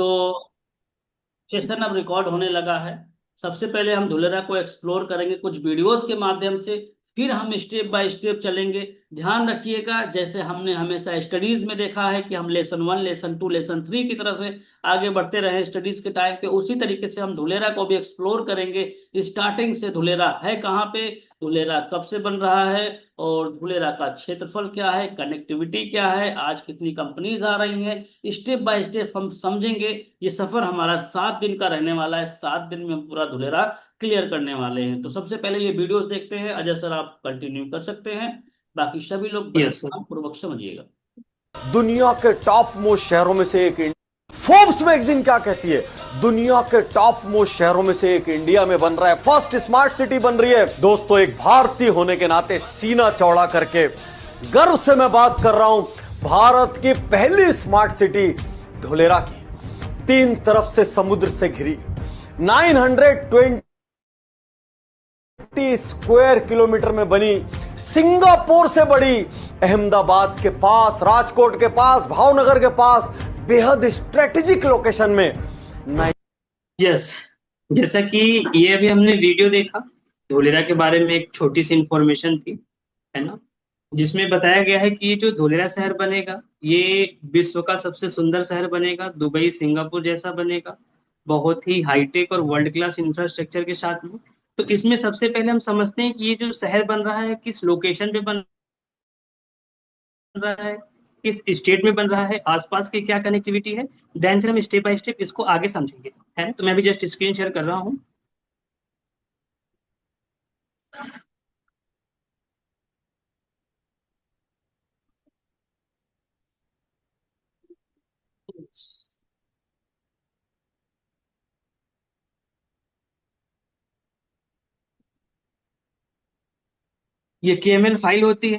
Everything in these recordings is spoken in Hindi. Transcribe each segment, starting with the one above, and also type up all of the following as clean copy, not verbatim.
तो सेशन अब रिकॉर्ड होने लगा है। सबसे पहले हम धुलेरा को एक्सप्लोर करेंगे कुछ वीडियोस के माध्यम से। फिर हम स्टेप बाय स्टेप चलेंगे। ध्यान रखिएगा, जैसे हमने हमेशा स्टडीज में देखा है कि हम lesson one, lesson two, lesson three की तरह से आगे बढ़ते रहे स्टडीज के टाइम पे, उसी तरीके से हम धुलेरा को भी एक्सप्लोर करेंगे। स्टार्टिंग से धुलेरा है कहाँ पे, धुलेरा कब से बन रहा है, और धुलेरा का क्षेत्रफल क्या है, कनेक्टिविटी क्या है, आज कितनी कंपनीज आ रही हैं, स्टेप बाय स्टेप हम समझेंगे। ये सफर हमारा 7 दिन का रहने वाला है। 7 दिन में हम पूरा धुलेरा क्लियर करने वाले हैं। तो सबसे पहले ये वीडियोस देखते हैं। अजय सर आप कंटिन्यू कर सकते हैं, बाकी सभी लोग बड़े यस सर। ध्यानपूर्वक समझिएगा। दुनिया के टॉप मोस्ट शहरों में से एक फोर्ब्स मैगजीन क्या कहती है, दुनिया के टॉप मोस्ट शहरों में से एक इंडिया में बन रहा है, फर्स्ट स्मार्ट सिटी बन रही है। दोस्तों, एक भारतीय होने के नाते सीना चौड़ा करके गर्व से मैं बात कर रहा हूं भारत की पहली स्मार्ट सिटी धुलेरा की। 3 तरफ से समुद्र से घिरी, 920 स्क्वायर किलोमीटर में बनी, सिंगापुर से बड़ी, अहमदाबाद के पास, राजकोट के पास, भावनगर के पास, बेहद स्ट्रेटेजिक लोकेशन में। यस, जैसा कि ये अभी हमने वीडियो देखा, धोलेरा के बारे में एक छोटी सी इंफॉर्मेशन थी, है ना, जिसमें बताया गया है कि ये जो धोलेरा शहर बनेगा, ये विश्व का सबसे सुंदर शहर बनेगा, दुबई सिंगापुर जैसा बनेगा, बहुत ही हाईटेक और वर्ल्ड क्लास इंफ्रास्ट्रक्चर के साथ में। तो इसमें सबसे पहले हम समझते हैं कि ये जो शहर बन रहा है किस लोकेशन पे बन रहा है, किस स्टेट में बन रहा है, आसपास की क्या कनेक्टिविटी है। देन फिर हम स्टेप बाय स्टेप इसको आगे समझेंगे, है। तो मैं भी जस्ट स्क्रीन शेयर कर रहा हूँ। ये केएमएल फाइल होती है,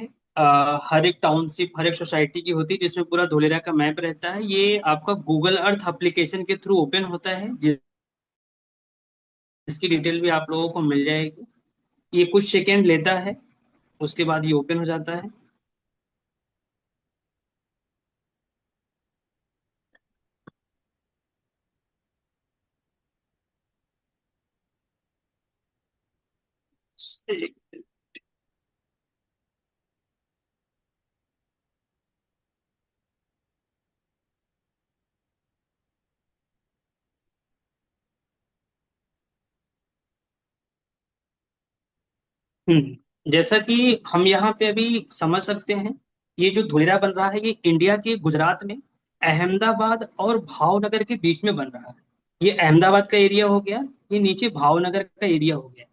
हर एक टाउनशिप, हर एक सोसाइटी की होती है, जिसमें पूरा धोलेरा का मैप रहता है। ये आपका गूगल अर्थ एप्लीकेशन के थ्रू ओपन होता है, जिसकी डिटेल भी आप लोगों को मिल जाएगी। ये कुछ सेकेंड लेता है, उसके बाद ये ओपन हो जाता है। जैसा कि हम यहाँ पे अभी समझ सकते हैं, ये जो धुलेरा बन रहा है ये इंडिया के गुजरात में अहमदाबाद और भावनगर के बीच में बन रहा है। ये अहमदाबाद का एरिया हो गया, ये नीचे भावनगर का एरिया हो गया।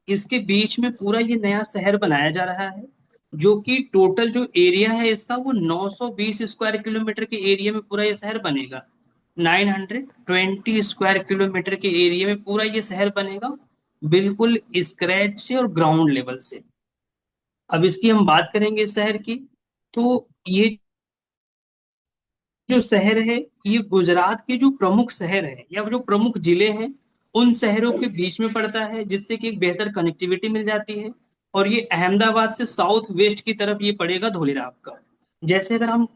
इसके बीच में पूरा ये नया शहर बनाया जा रहा है, जो कि टोटल जो एरिया है इसका वो 920 स्क्वायर किलोमीटर के एरिया में पूरा ये शहर बनेगा। 920 स्क्वायर किलोमीटर के एरिया में पूरा ये शहर बनेगा, बिल्कुल स्क्रैच से और ग्राउंड लेवल से। अब इसकी हम बात करेंगे इस शहर की, तो ये जो शहर है ये गुजरात के जो प्रमुख शहर है या जो प्रमुख जिले हैं उन शहरों के बीच में पड़ता है, जिससे कि एक बेहतर कनेक्टिविटी मिल जाती है। और ये अहमदाबाद से साउथ वेस्ट की तरफ ये पड़ेगा धोलेरा आपका। जैसे अगर हम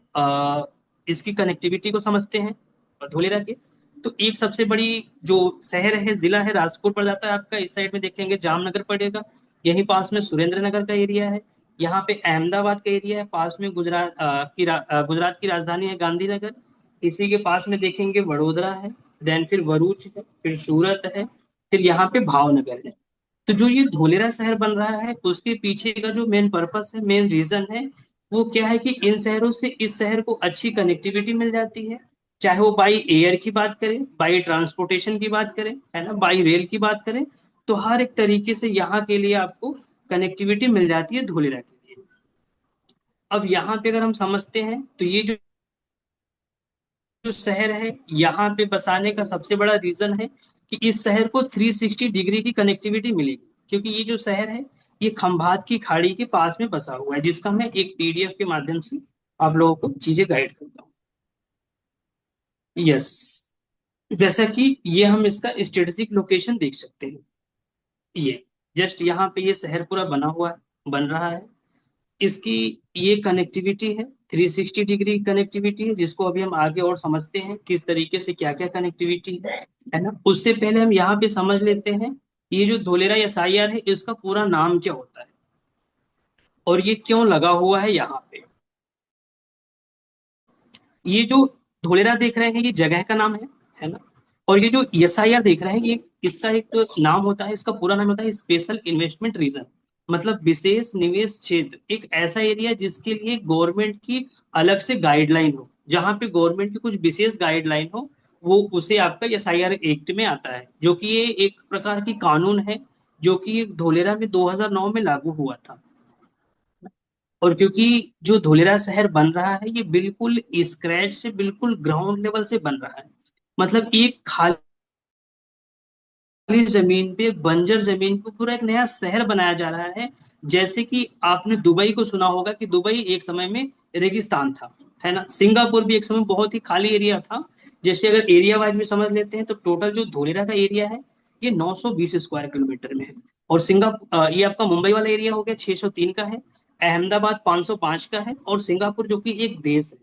इसकी कनेक्टिविटी को समझते हैं धोलेरा के, तो एक सबसे बड़ी जो शहर है, जिला है, राजकोट पड़ जाता है आपका। इस साइड में देखेंगे जामनगर पड़ेगा, यहीं पास में सुरेंद्र नगर का एरिया है, यहाँ पे अहमदाबाद का एरिया है, पास में गुजरात की राजधानी है गांधीनगर। इसी के पास में देखेंगे वडोदरा है, देन फिर भरूच है, फिर सूरत है, फिर यहाँ पे भावनगर है। तो जो ये धोलेरा शहर बन रहा है उसके पीछे का जो मेन पर्पस है, मेन रीजन है, वो क्या है कि इन शहरों से इस शहर को अच्छी कनेक्टिविटी मिल जाती है। चाहे वो बाई एयर की बात करें, बाई ट्रांसपोर्टेशन की बात करें, है ना, बाई रेल की बात करें, तो हर एक तरीके से यहाँ के लिए आपको कनेक्टिविटी मिल जाती है धोलेरा के लिए। अब यहाँ पे अगर हम समझते हैं तो ये जो जो शहर है यहाँ पे बसाने का सबसे बड़ा रीजन है कि इस शहर को 360 डिग्री की कनेक्टिविटी मिलेगी, क्योंकि ये जो शहर है ये खंभात की खाड़ी के पास में बसा हुआ है, जिसका मैं एक पीडीएफ के माध्यम से आप लोगों को चीजें गाइड करता हूँ। यस, जैसा कि ये हम इसका स्ट्रेटेजिक लोकेशन देख सकते हैं। ये जस्ट यहाँ पे ये शहर पूरा बना हुआ है, बन रहा है। इसकी ये कनेक्टिविटी है, 360 डिग्री कनेक्टिविटी है, जिसको अभी हम आगे और समझते हैं किस तरीके से क्या क्या कनेक्टिविटी है ना। उससे पहले हम यहाँ पे समझ लेते हैं ये जो धोलेरा एसआईआर है इसका पूरा नाम क्या होता है और ये क्यों लगा हुआ है यहाँ पे। ये जो धोलेरा देख रहे हैं ये जगह का नाम है ना। और ये जो एसआईआर देख रहे हैं ये इसका एक नाम होता है, इसका पूरा नाम होता है स्पेशल इन्वेस्टमेंट रीजन, मतलब विशेष निवेश क्षेत्र। एक ऐसा एरिया जिसके लिए गवर्नमेंट की अलग से गाइडलाइन हो, जहां पे गवर्नमेंट की कुछ विशेष गाइडलाइन हो, वो उसे आपका एसआईआर एक्ट में आता है, जो कि ये एक प्रकार की कानून है जो कि धोलेरा में 2009 में लागू हुआ था। और क्योंकि जो धोलेरा शहर बन रहा है ये बिल्कुल स्क्रैच से, बिल्कुल ग्राउंड लेवल से बन रहा है, मतलब एक खाली जमीन पे, एक बंजर जमीन पे पूरा एक नया शहर बनाया जा रहा है। जैसे कि आपने दुबई को सुना होगा कि दुबई एक समय में रेगिस्तान था, है ना। सिंगापुर भी एक समय बहुत ही खाली एरिया था। जैसे अगर एरिया वाइज में समझ लेते हैं तो टोटल जो धोलेरा का एरिया है ये 920 स्क्वायर किलोमीटर में है। और ये आपका मुंबई वाला एरिया हो गया 603 का है, अहमदाबाद 505 का है, और सिंगापुर जो कि एक देश है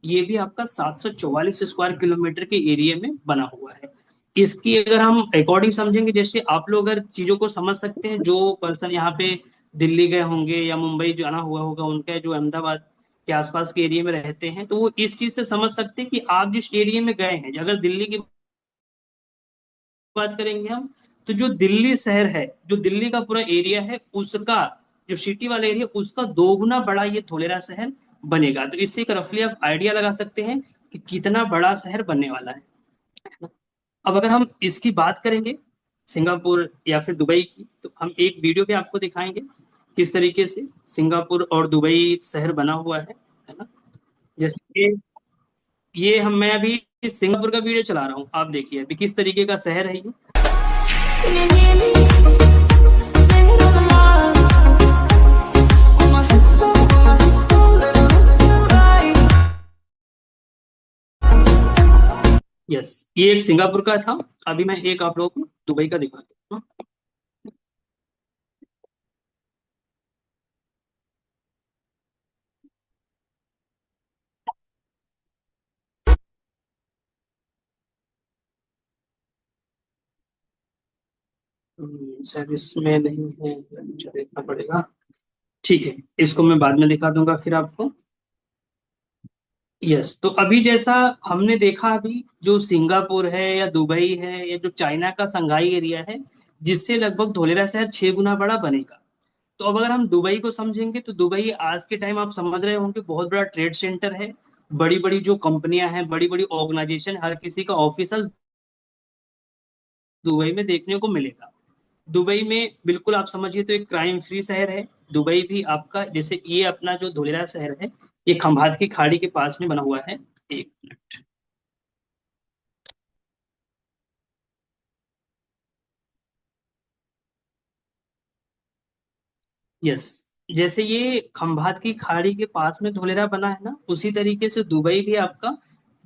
ये भी आपका 744 स्क्वायर किलोमीटर के एरिया में बना हुआ है। इसकी अगर हम अकॉर्डिंग समझेंगे, जैसे आप लोग अगर चीजों को समझ सकते हैं, जो पर्सन यहाँ पे दिल्ली गए होंगे या मुंबई जाना हुआ होगा, उनका जो अहमदाबाद के आसपास के एरिया में रहते हैं, तो वो इस चीज से समझ सकते हैं कि आप जिस एरिया में गए हैं, अगर दिल्ली की बात करेंगे हम, तो जो दिल्ली शहर है, जो दिल्ली का पूरा एरिया है, उसका जो सिटी वाला एरिया उसका दोगुना बड़ा ये धोलेरा शहर बनेगा। तो इससे एक रफली आप आइडिया लगा सकते हैं कि कितना बड़ा शहर बनने वाला है। अब अगर हम इसकी बात करेंगे सिंगापुर या फिर दुबई की, तो हम एक वीडियो पे आपको दिखाएंगे किस तरीके से सिंगापुर और दुबई शहर बना हुआ है ना। जैसे कि मैं अभी सिंगापुर का वीडियो चला रहा हूँ, आप देखिए अभी किस तरीके का शहर है ये। Can you hear me? Sing it on the mic. With my head stolen, and left and right. Yes, ये एक सिंगापुर का था। अभी मैं एक आप लोगों को दुबई का दिखाता हूँ। शायद इसमें नहीं है, मुझे देखना पड़ेगा। ठीक है, इसको मैं बाद में दिखा दूंगा फिर आपको। यस, तो अभी जैसा हमने देखा, अभी जो सिंगापुर है या दुबई है या जो चाइना का संघाई एरिया है, जिससे लगभग धोलेरा शहर 6 गुना बड़ा बनेगा। तो अब अगर हम दुबई को समझेंगे तो दुबई आज के टाइम आप समझ रहे होंगे बहुत बड़ा ट्रेड सेंटर है। बड़ी बड़ी जो कंपनियां हैं, बड़ी बड़ी ऑर्गेनाइजेशन, हर किसी का ऑफिस दुबई में देखने को मिलेगा। दुबई में बिल्कुल आप समझिए तो एक क्राइम फ्री शहर है। दुबई भी आपका, जैसे ये अपना जो धुलेरा शहर है, ये खंभात की खाड़ी के पास में बना हुआ है। एक मिनट। यस, जैसे ये खंभात की खाड़ी के पास में धुलेरा बना है ना, उसी तरीके से दुबई भी आपका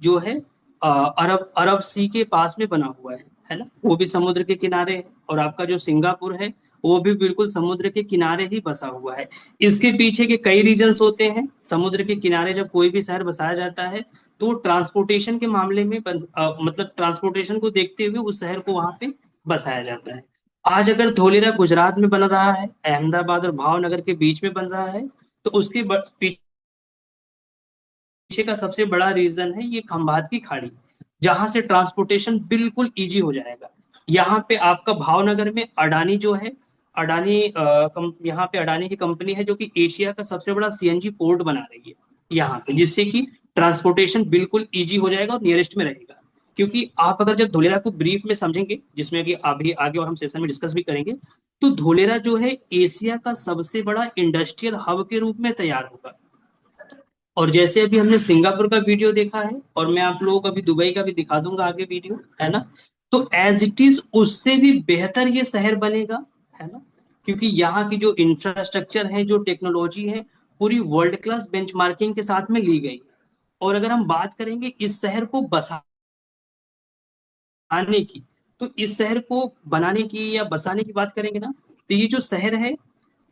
जो है अरब अरब सी के पास में बना हुआ है ना। वो भी समुद्र के किनारे है। और आपका जो सिंगापुर है वो भी बिल्कुल समुद्र के किनारे ही बसा हुआ है। इसके पीछे के कई रीजंस होते हैं। समुद्र के किनारे जब कोई भी शहर बसाया जाता है तो ट्रांसपोर्टेशन के मामले में मतलब ट्रांसपोर्टेशन को देखते हुए उस शहर को वहां पे बसाया जाता है। आज अगर धोलेरा गुजरात में बन रहा है, अहमदाबाद और भावनगर के बीच में बन रहा है, तो उसके पीछे का सबसे बड़ा रीजन है ये खंभात की खाड़ी, जहां से ट्रांसपोर्टेशन बिल्कुल इजी हो जाएगा। यहाँ पे आपका भावनगर में अडानी जो है, अडानी यहाँ पे अडानी की कंपनी है जो कि एशिया का सबसे बड़ा सीएनजी पोर्ट बना रही है यहाँ पे, जिससे कि ट्रांसपोर्टेशन बिल्कुल इजी हो जाएगा और नियरेस्ट में रहेगा। क्योंकि आप अगर जब धोलेरा को ब्रीफ में समझेंगे, जिसमें कि अभी आगे और हम सेशन में डिस्कस भी करेंगे, तो धोलेरा जो है एशिया का सबसे बड़ा इंडस्ट्रियल हब के रूप में तैयार होगा। और जैसे अभी हमने सिंगापुर का वीडियो देखा है, और मैं आप लोगों को अभी दुबई का भी दिखा दूंगा आगे वीडियो, है ना। तो एज इट इज उससे भी बेहतर ये शहर बनेगा, है ना। क्योंकि यहाँ की जो इंफ्रास्ट्रक्चर है, जो टेक्नोलॉजी है, पूरी वर्ल्ड क्लास बेंचमार्किंग के साथ में ली गई। और अगर हम बात करेंगे इस शहर को बसाने की, तो इस शहर को बनाने की या बसाने की बात करेंगे ना, तो ये जो शहर है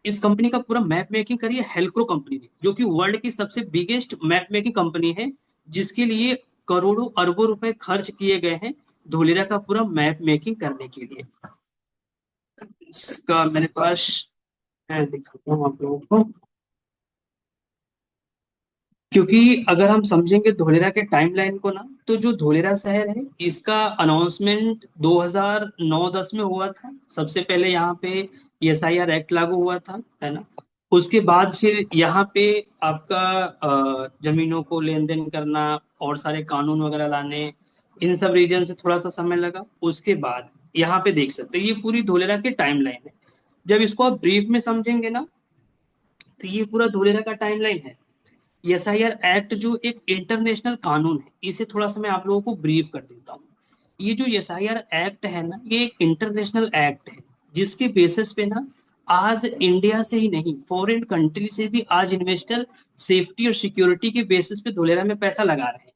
इस कंपनी का पूरा मैप मेकिंग करी है हेल्क्रो कंपनी ने, जो कि वर्ल्ड की सबसे बिगेस्ट मैप मेकिंग कंपनी है, जिसके लिए करोड़ों अरबों रुपए खर्च किए गए हैं धोलेरा का पूरा मैप मेकिंग करने के लिए। इसका मेरे पास है, दिखाता हूँ आप लोगों को। क्योंकि अगर हम समझेंगे धोलेरा के टाइमलाइन को ना, तो जो धोलेरा शहर है इसका अनाउंसमेंट 2009-10 में हुआ था। सबसे पहले यहाँ पे एसआईआर एक्ट लागू हुआ था, है ना। उसके बाद फिर यहाँ पे आपका जमीनों को लेन देन करना और सारे कानून वगैरह लाने, इन सब रीजन से थोड़ा सा समय लगा। उसके बाद यहाँ पे देख सकते हैं ये पूरी धोलेरा की टाइमलाइन है। जब इसको आप ब्रीफ में समझेंगे ना, तो ये पूरा धोलेरा का टाइमलाइन है। एसआईआर एक्ट जो एक इंटरनेशनल कानून है, इसे थोड़ा सा मैं आप लोगों को ब्रीफ कर देता हूँ। ये जो एसआईआर एक्ट है ना, ये एक इंटरनेशनल एक्ट है, जिसके बेसिस पे ना आज इंडिया से ही नहीं, फॉरेन कंट्री से भी आज इन्वेस्टर सेफ्टी और सिक्योरिटी के बेसिस पे धोलेरा में पैसा लगा रहे हैं,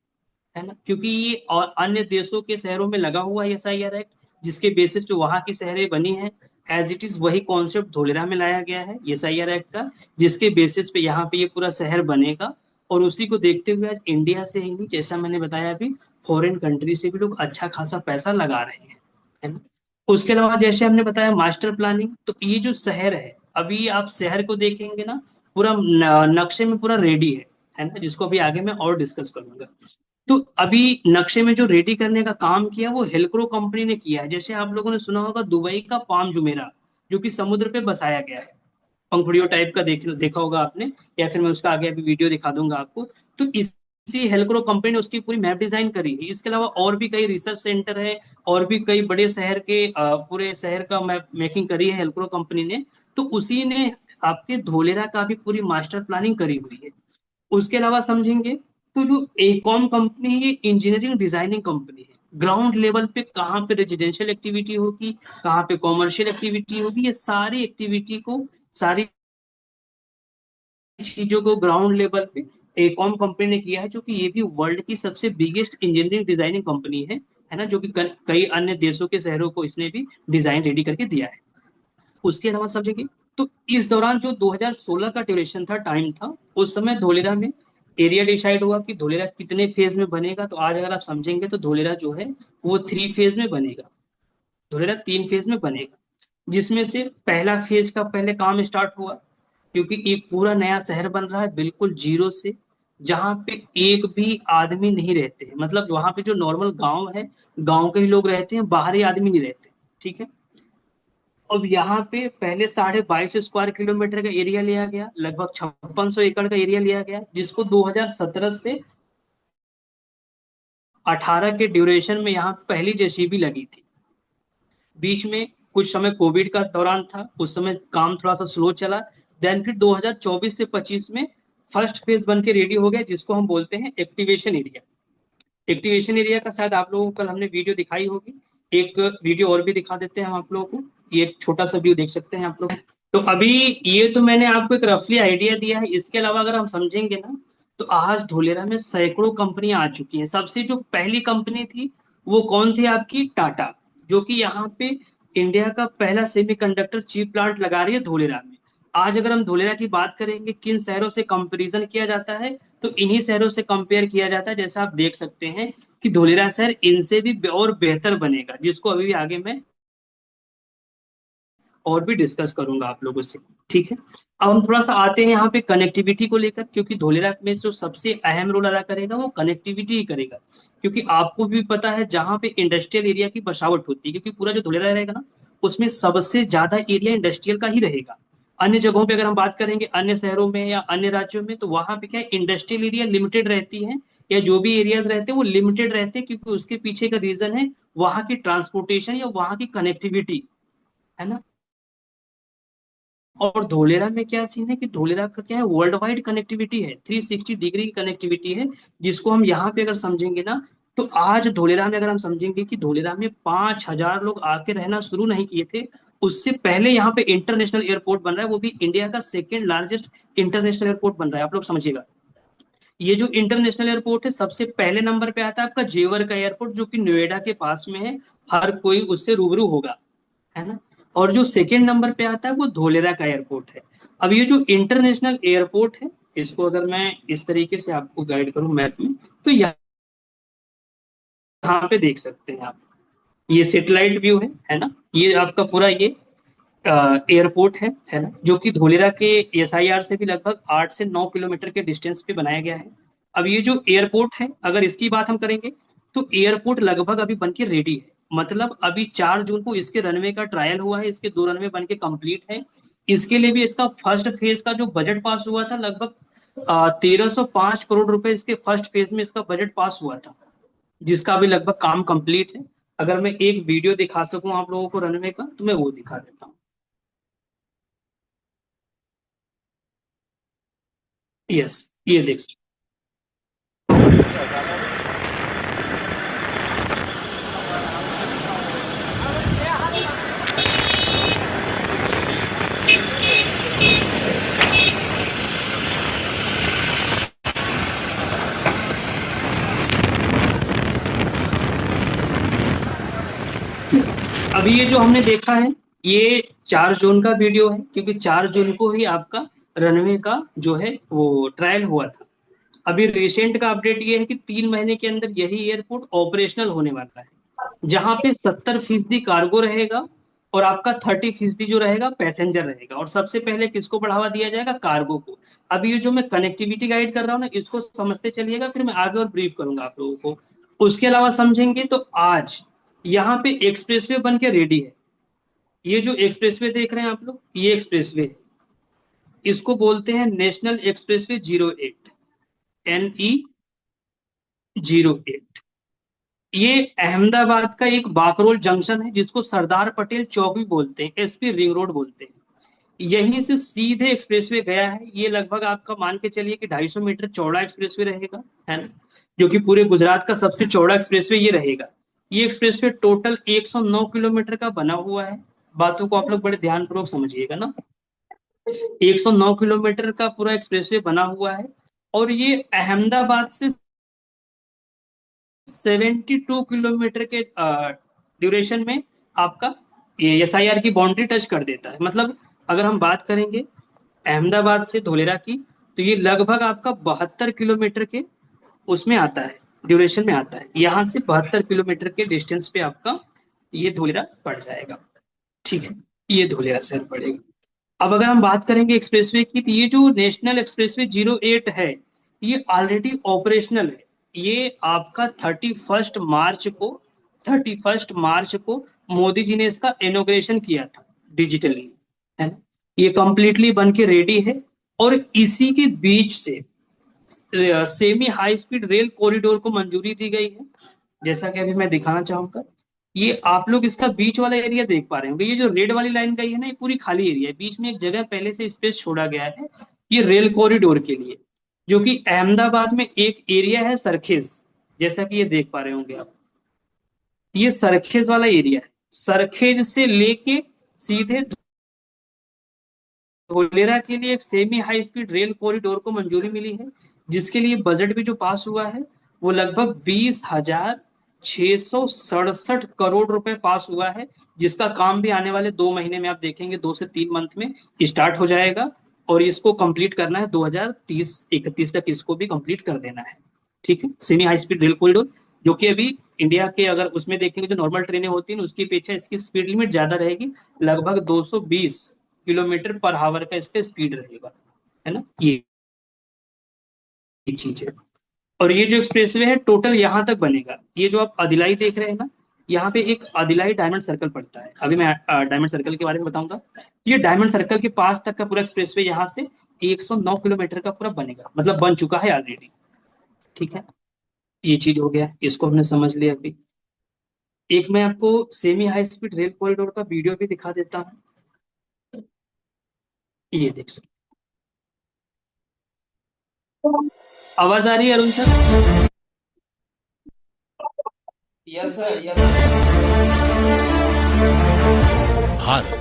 है ना। क्योंकि ये और अन्य देशों के शहरों में लगा हुआ है एसआईआर एक्ट, जिसके बेसिस पे वहां की शहरें बनी हैं। एज इट इज वही कॉन्सेप्ट धोलेरा में लाया गया है एसआईआर एक्ट का, जिसके बेसिस पे यहाँ पे ये पूरा शहर बनेगा। और उसी को देखते हुए आज इंडिया से ही नहीं, जैसा मैंने बताया अभी, फॉरेन कंट्री से भी लोग अच्छा खासा पैसा लगा रहे हैं, है ना। उसके अलावा जैसे हमने बताया मास्टर प्लानिंग, तो ये जो शहर है, अभी आप शहर को देखेंगे ना, पूरा नक्शे में पूरा रेडी है ना, जिसको अभी आगे मैं और डिस्कस करूंगा। तो अभी नक्शे में जो रेडी करने का काम किया वो हेल्क्रो कंपनी ने किया है। जैसे आप लोगों ने सुना होगा दुबई का पाम जुमेरा, जो कि समुद्र पे बसाया गया है, पंखुड़ियों टाइप का देखा होगा आपने, या फिर मैं उसका आगे अभी वीडियो दिखा दूंगा आपको। तो इसी हेल्क्रो कंपनी ने उसकी पूरी मैप डिजाइन करी है। इसके अलावा और भी कई रिसर्च सेंटर है, और भी कई बड़े शहर के पूरे शहर का मैप मेकिंग करी है हेल्क्रो कंपनी ने। तो उसी ने आपके धोलेरा का भी पूरी मास्टर प्लानिंग करी हुई है। उसके अलावा समझेंगे तो जो एकॉम कंपनी है, ये इंजीनियरिंग डिजाइनिंग कंपनी है। ग्राउंड लेवल पे कहाँ पे रेजिडेंशियल एक्टिविटी होगी, कहाँ पे कॉमर्शियल एक्टिविटी होगी, ये सारी एक्टिविटी को, सारी चीजों को ग्राउंड लेवल पे एकॉम कंपनी ने किया है, जो कि ये भी वर्ल्ड की सबसे बिगेस्ट इंजीनियरिंग डिजाइनिंग कंपनी है ना, जो कि कई अन्य देशों के शहरों को इसने भी डिजाइन रेडी करके दिया है। उसके अलावा समझेंगे तो इस दौरान जो 2016 का ड्यूरेशन था, टाइम था, उस समय धोलेरा में एरिया डिसाइड हुआ कि धोलेरा कितने फेज में बनेगा। तो आज अगर आप समझेंगे तो धोलेरा जो है वो 3 फेज में बनेगा। धोलेरा 3 फेज में बनेगा, जिसमें से पहला फेज का पहले काम स्टार्ट हुआ, क्योंकि एक पूरा नया शहर बन रहा है बिल्कुल जीरो से, जहाँ पे एक भी आदमी नहीं रहते हैं। मतलब वहां पे जो नॉर्मल गांव है, गांव के ही लोग रहते हैं, बाहरी आदमी नहीं रहते, ठीक है। अब यहाँ पे पहले 22.5 स्क्वायर किलोमीटर का एरिया लिया गया, लगभग 5600 एकड़ का एरिया लिया गया, जिसको 2017 से 18 के ड्यूरेशन में यहाँ पहली जेसीबी लगी थी। बीच में कुछ समय कोविड का दौरान था, उस समय काम थोड़ा सा स्लो चला। देन फिर 2024 से 25 में फर्स्ट फेज बन के रेडी हो गया, जिसको हम बोलते हैं एक्टिवेशन एरिया। एक्टिवेशन एरिया का शायद आप लोगों को कल हमने वीडियो दिखाई होगी। एक वीडियो और भी दिखा देते हैं हम आप लोगों को, ये एक छोटा सा व्यू देख सकते हैं आप लोग। तो अभी ये तो मैंने आपको एक रफली आइडिया दिया है। इसके अलावा अगर हम समझेंगे ना, तो आज धोलेरा में सैकड़ों कंपनियां आ चुकी हैं। सबसे जो पहली कंपनी थी वो कौन थी, आपकी टाटा, जो कि यहाँ पे इंडिया का पहला सेमीकंडक्टर चिप प्लांट लगा रही है धोलेरा में। आज अगर हम धोलेरा की बात करेंगे किन शहरों से कंपैरिजन किया जाता है, तो इन्हीं शहरों से कंपेयर किया जाता है। जैसा आप देख सकते हैं कि धोलेरा शहर इनसे भी और बेहतर बनेगा, जिसको अभी आगे मैं और भी डिस्कस करूंगा आप लोगों से, ठीक है। अब हम थोड़ा सा आते हैं यहाँ पे कनेक्टिविटी को लेकर, क्योंकि धोलेरा में जो सबसे अहम रोल अदा करेगा वो कनेक्टिविटी ही करेगा। क्योंकि आपको भी पता है जहाँ पे इंडस्ट्रियल एरिया की बसावट होती है, क्योंकि पूरा जो धोलेरा रहेगा ना, उसमें सबसे ज्यादा एरिया इंडस्ट्रियल का ही रहेगा। अन्य जगहों पे अगर हम बात करेंगे, अन्य शहरों में या अन्य राज्यों में, तो वहां पे क्या है, इंडस्ट्रियल एरिया लिमिटेड रहती है, या जो भी एरियाज रहते हैं वो लिमिटेड रहते हैं, क्योंकि उसके पीछे का रीजन है वहां की ट्रांसपोर्टेशन या वहां की कनेक्टिविटी, है ना। और धोलेरा में क्या सीन है कि धोलेरा का क्या है, वर्ल्ड वाइड कनेक्टिविटी है, 360 डिग्री की कनेक्टिविटी है, जिसको हम यहाँ पे अगर समझेंगे ना, तो आज धोलेरा में अगर हम समझेंगे कि धोलेरा में 5,000 लोग आके रहना शुरू नहीं किए थे, उससे पहले यहाँ पे इंटरनेशनल एयरपोर्ट बन रहा है, वो भी इंडिया का सेकेंड लार्जेस्ट इंटरनेशनल एयरपोर्ट बन रहा है। आप लोग समझिएगा, ये जो इंटरनेशनल एयरपोर्ट है, सबसे पहले नंबर पे आता है आपका जेवर का एयरपोर्ट, जो कि नोएडा के पास में है। हर कोई उससे रूबरू होगा, है ना। और जो सेकेंड नंबर पे आता है वो धोलेरा का एयरपोर्ट है। अब ये जो इंटरनेशनल एयरपोर्ट है, इसको अगर मैं इस तरीके से आपको गाइड करूं मैप में, तो यहाँ पे देख सकते हैं आप, ये सेटेलाइट व्यू है ना, ये आपका पूरा ये एयरपोर्ट है ना, जो कि धोलेरा के एसआईआर से भी लगभग 8 से 9 किलोमीटर के डिस्टेंस पे बनाया गया है। अब ये जो एयरपोर्ट है, अगर इसकी बात हम करेंगे तो एयरपोर्ट लगभग अभी बनके रेडी है। मतलब अभी 4 जून को इसके रनवे का ट्रायल हुआ है, इसके 2 रनवे बनके कंप्लीट है। इसके लिए भी इसका फर्स्ट फेज का जो बजट पास हुआ था, लगभग 1305 करोड़ रुपए इसके फर्स्ट फेज में इसका बजट पास हुआ था, जिसका अभी लगभग काम कंप्लीट है। अगर मैं एक वीडियो दिखा सकूं आप लोगों को रनवे का, तो मैं वो दिखा देता हूँ। यस, ये देख सकते अभी ये जो हमने देखा है, ये 4 जून का वीडियो है, क्योंकि 4 जून को ही आपका रनवे का जो है वो ट्रायल हुआ था। अभी रिसेंट का अपडेट ये है कि 3 महीने के अंदर यही एयरपोर्ट ऑपरेशनल होने वाला है, जहां पे 70% कार्गो रहेगा और आपका 30% जो रहेगा पैसेंजर रहेगा। और सबसे पहले किसको बढ़ावा दिया जाएगा? कार्गो को। अभी ये जो मैं कनेक्टिविटी गाइड कर रहा हूँ ना, इसको समझते चलिएगा, फिर मैं आगे और ब्रीफ करूंगा आप लोगों को। उसके अलावा समझेंगे तो आज यहाँ पे एक्सप्रेसवे बन के रेडी है। ये जो एक्सप्रेसवे देख रहे हैं आप लोग, ये एक्सप्रेसवे है, इसको बोलते हैं नेशनल एक्सप्रेसवे 08, NE 08। ये अहमदाबाद का एक बाकरोल जंक्शन है, जिसको सरदार पटेल चौक भी बोलते हैं, एसपी रिंग रोड बोलते हैं। यहीं से सीधे एक्सप्रेसवे गया है। ये लगभग आपका मान के चलिए कि 250 मीटर चौड़ा एक्सप्रेसवे रहेगा, है ना, जो कि पूरे गुजरात का सबसे चौड़ा एक्सप्रेसवे ये रहेगा। ये एक्सप्रेसवे टोटल 109 किलोमीटर का बना हुआ है। बातों को आप लोग बड़े ध्यानपूर्वक समझिएगा ना। 109 किलोमीटर का पूरा एक्सप्रेसवे बना हुआ है, और ये अहमदाबाद से 72 किलोमीटर के ड्यूरेशन में आपका ये एसआईआर की बाउंड्री टच कर देता है। मतलब अगर हम बात करेंगे अहमदाबाद से धोलेरा की, तो ये लगभग आपका 72 किलोमीटर के उसमें आता है, ड्यूरेशन में आता है। यहाँ से 72 किलोमीटर के डिस्टेंस पे आपका ये धोलेरा पड़ जाएगा। ठीक है, ये धोलेरा शहर पड़ेगा। अब अगर हम बात करेंगे एक्सप्रेसवे की, तो ये जो नेशनल एक्सप्रेसवे 08 है, ये ऑलरेडी ऑपरेशनल है। ये आपका 31 मार्च को मोदी जी ने इसका इनॉग्रेशन किया था डिजिटली, है ना। ये कंप्लीटली बन के रेडी है, और इसी के बीच से semi high speed rail corridor को मंजूरी दी गई है। जैसा कि अभी मैं दिखाना चाहूंगा, ये आप लोग इसका बीच वाला एरिया देख पा रहे होंगे। ये जो रेड वाली लाइन गई है ना, ये पूरी खाली एरिया है, बीच में एक जगह पहले से स्पेस छोड़ा गया है ये रेल कॉरिडोर के लिए, जो कि अहमदाबाद में एक एरिया है सरखेज, जैसा कि ये देख पा रहे होंगे आप। ये सरखेज वाला एरिया है। सरखेज से लेके सीधे धोलेरा के लिए एक semi high speed rail corridor को मंजूरी मिली है, जिसके लिए बजट भी जो पास हुआ है वो लगभग 20,667 करोड़ रुपए पास हुआ है, जिसका काम भी आने वाले 2 महीने में आप देखेंगे, 2 से 3 मंथ में स्टार्ट हो जाएगा, और इसको कंप्लीट करना है 2030-31 तक इसको भी कंप्लीट कर देना है। ठीक है, semi high speed rail corridor, जो कि अभी इंडिया के अगर उसमें देखेंगे जो नॉर्मल ट्रेनें होती हैं उसकी अपेक्षा इसकी स्पीड लिमिट ज्यादा रहेगी, लगभग 220 किलोमीटर पर आवर का इस पे स्पीड रहेगा, है ना। ये चीज है। और ये जो एक्सप्रेसवे है टोटल यहाँ तक बनेगा। ये जो आप अदिलाई देख रहे हैं ना, यहाँ पे एक अदिलाई डायमंड सर्कल पड़ता है। अभी मैं डायमंड सर्कल के बारे में बताऊंगा। ये डायमंड सर्कल के पास तक का पूरा एक्सप्रेसवे यहाँ से 109 किलोमीटर का पूरा बनेगा, मतलब बन चुका है ऑलरेडी। ठीक है, ये चीज हो गया, इसको हमने समझ लिया। अभी एक मैं आपको semi high speed rail corridor का वीडियो भी दिखा देता हूँ, ये देख सकते। आवाज आ रही है Arun sir? Yes sir, yes. Bharat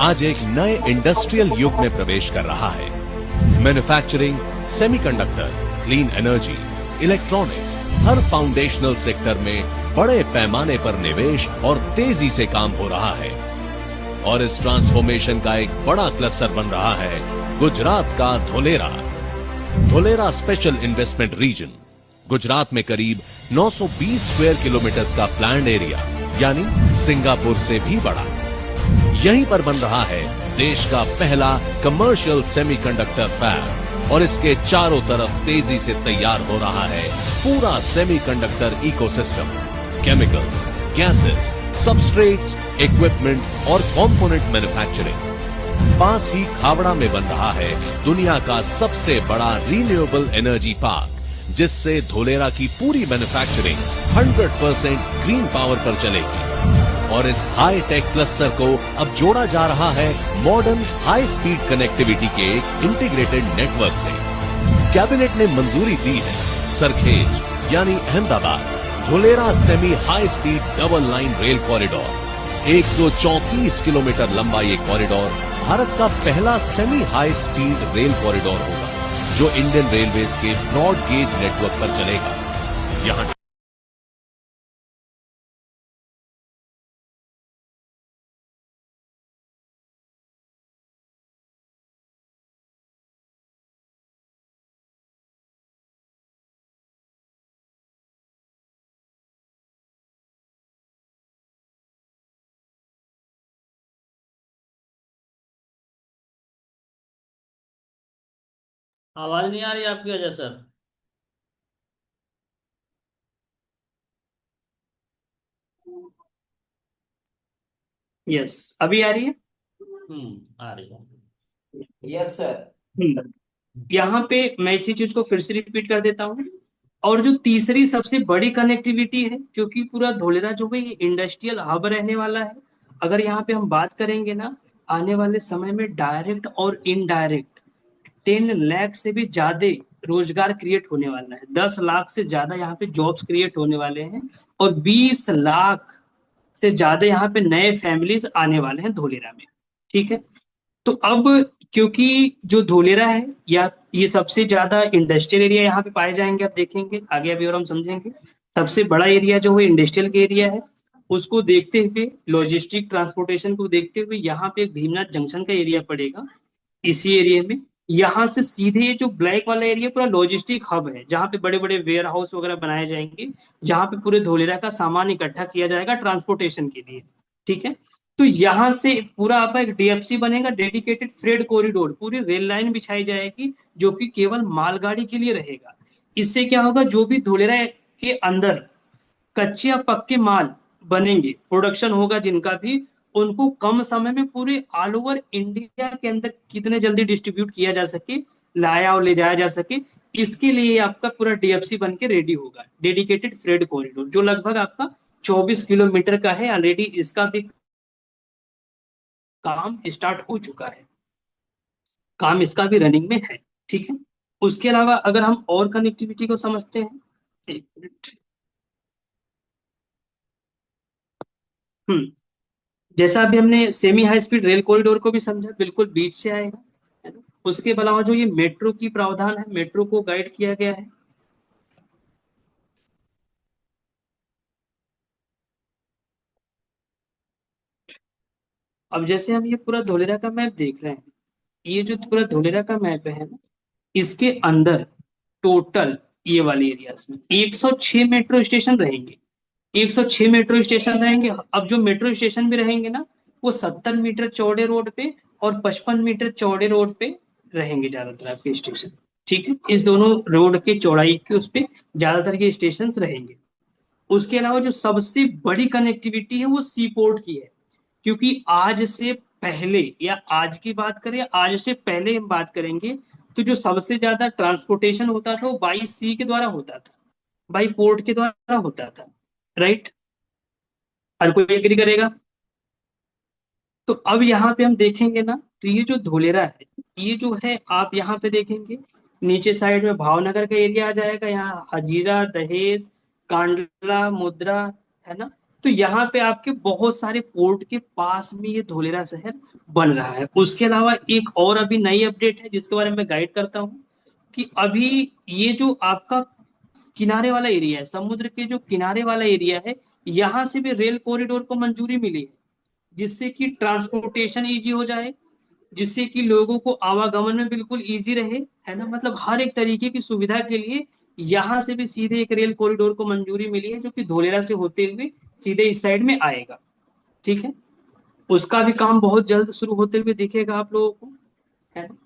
आज एक नए इंडस्ट्रियल युग में प्रवेश कर रहा है। Manufacturing, semiconductor, clean energy, electronics, हर फाउंडेशनल सेक्टर में बड़े पैमाने पर निवेश और तेजी से काम हो रहा है। और इस ट्रांसफॉर्मेशन का एक बड़ा क्लस्टर बन रहा है गुजरात का Dholera. Dholera special investment region Gujarat में करीब 920 स्क्वायर किलोमीटर का प्लान्ड एरिया, यानी सिंगापुर से भी बड़ा। यहीं पर बन रहा है देश का पहला कमर्शियल सेमीकंडक्टर फैब और इसके चारों तरफ तेजी से तैयार हो रहा है पूरा semiconductor ecosystem. Chemicals, gases, substrates, equipment और कंपोनेंट मैन्युफैक्चरिंग। पास ही खावड़ा में बन रहा है दुनिया का सबसे बड़ा रिन्यूएबल एनर्जी पार्क, जिससे धोलेरा की पूरी मैन्युफैक्चरिंग 100% ग्रीन पावर पर चलेगी। और इस हाई टेक क्लस्टर को अब जोड़ा जा रहा है मॉडर्न हाई स्पीड कनेक्टिविटी के इंटीग्रेटेड नेटवर्क से। कैबिनेट ने मंजूरी दी है सरखेज यानी Ahmedabad Dholera semi high speed double line rail corridor. 134 kilometre लंबा ये कॉरिडोर भारत का पहला semi high speed rail corridor होगा, जो इंडियन रेलवेज के ब्रॉड गेज नेटवर्क पर चलेगा। यहां आवाज नहीं आ रही आपकी वजह सर। यस, अभी आ रही है। आ रही है। Yes sir. यहाँ पे मैं इसी चीज को फिर से रिपीट कर देता हूँ। और जो तीसरी सबसे बड़ी कनेक्टिविटी है, क्योंकि पूरा धोलेरा जो है ये इंडस्ट्रियल हब रहने वाला है। अगर यहाँ पे हम बात करेंगे ना, आने वाले समय में डायरेक्ट और इनडायरेक्ट 10 लाख से भी ज्यादा रोजगार क्रिएट होने वाला है। 10 लाख से ज्यादा यहाँ पे जॉब्स क्रिएट होने वाले हैं और 20 लाख से ज्यादा यहाँ पे नए फैमिलीज आने वाले हैं धोलेरा में। ठीक है, तो अब क्योंकि जो धोलेरा है या ये सबसे ज्यादा इंडस्ट्रियल एरिया यहाँ पे पाए जाएंगे, आप देखेंगे आगे अभी और हम समझेंगे। सबसे बड़ा एरिया जो है इंडस्ट्रियल का एरिया है, उसको देखते हुए लॉजिस्टिक ट्रांसपोर्टेशन को देखते हुए यहाँ पे एक भीमनाथ जंक्शन का एरिया पड़ेगा। इसी एरिया में यहाँ से सीधे ये जो ब्लैक वाला एरिया पूरा लॉजिस्टिक हब है, जहाँ पे बड़े बड़े वेयर हाउस वगैरह बनाए जाएंगे, जहाँ पे पूरे धोलेरा का सामान इकट्ठा किया जाएगा ट्रांसपोर्टेशन के लिए। ठीक है, तो यहाँ से पूरा आपका एक डीएफसी बनेगा, डेडिकेटेड फ्रेट कॉरिडोर, पूरी रेल लाइन बिछाई जाएगी जो कि केवल मालगाड़ी के लिए रहेगा। इससे क्या होगा, जो भी धोलेरा के अंदर कच्चे या पक्के माल बनेंगे, प्रोडक्शन होगा जिनका भी, उनको कम समय में पूरे ऑल ओवर इंडिया के अंदर कितने जल्दी डिस्ट्रीब्यूट किया जा सके, लाया और ले जाया जा सके, इसके लिए आपका पूरा डीएफसी बन के रेडी होगा, डेडिकेटेड फ्रेट कॉरिडोर, जो लगभग आपका 24 किलोमीटर का है। ऑलरेडी इसका भी काम स्टार्ट हो चुका है, काम इसका भी रनिंग में है। ठीक है, उसके अलावा अगर हम और कनेक्टिविटी को समझते हैं, एक मिनट। जैसा अभी हमने semi high speed rail corridor को भी समझा, बिल्कुल बीच से आएगा, है ना। उसके अलावा जो ये मेट्रो की प्रावधान है, मेट्रो को गाइड किया गया है। अब जैसे हम ये पूरा धोलेरा का मैप देख रहे हैं, ये जो पूरा धोलेरा का मैप है ना, इसके अंदर टोटल ये वाले एरियाज में 106 मेट्रो स्टेशन रहेंगे। 106 मेट्रो स्टेशन रहेंगे। अब जो मेट्रो स्टेशन भी रहेंगे ना, वो 70 मीटर चौड़े रोड पे और 55 मीटर चौड़े रोड पे रहेंगे ज्यादातर आपके स्टेशन। ठीक है, इस दोनों रोड के चौड़ाई के उस पे ज्यादातर ये स्टेशन रहेंगे। उसके अलावा जो सबसे बड़ी कनेक्टिविटी है वो सी पोर्ट की है, क्योंकि आज से पहले, या आज की बात करें, आज से पहले हम बात करेंगे, तो जो सबसे ज्यादा ट्रांसपोर्टेशन होता था वो बाई सी के द्वारा होता था, बाई पोर्ट के द्वारा होता था। राइट, हर कोई एग्री करेगा। तो अब यहाँ पे हम देखेंगे ना, तो ये जो धोलेरा है, ये जो है आप यहाँ पे देखेंगे, नीचे साइड में भावनगर का एरिया आ जाएगा, यहाँ हजीरा, दहेज, कांडला, मुद्रा, है ना। तो यहाँ पे आपके बहुत सारे पोर्ट के पास में ये धोलेरा शहर बन रहा है। उसके अलावा एक और अभी नई अपडेट है जिसके बारे में मैं गाइड करता हूँ, कि अभी ये जो आपका किनारे वाला एरिया है, समुद्र के जो किनारे वाला एरिया है, यहाँ से भी रेल कॉरिडोर को मंजूरी मिली है, जिससे कि ट्रांसपोर्टेशन इजी हो जाए, जिससे कि लोगों को आवागमन में बिल्कुल इजी रहे, है ना। मतलब हर एक तरीके की सुविधा के लिए यहाँ से भी सीधे एक रेल कॉरिडोर को मंजूरी मिली है, जो कि धोलेरा से होते हुए सीधे इस साइड में आएगा। ठीक है, उसका भी काम बहुत जल्द शुरू होते हुए दिखेगा आप लोगों को, है ना।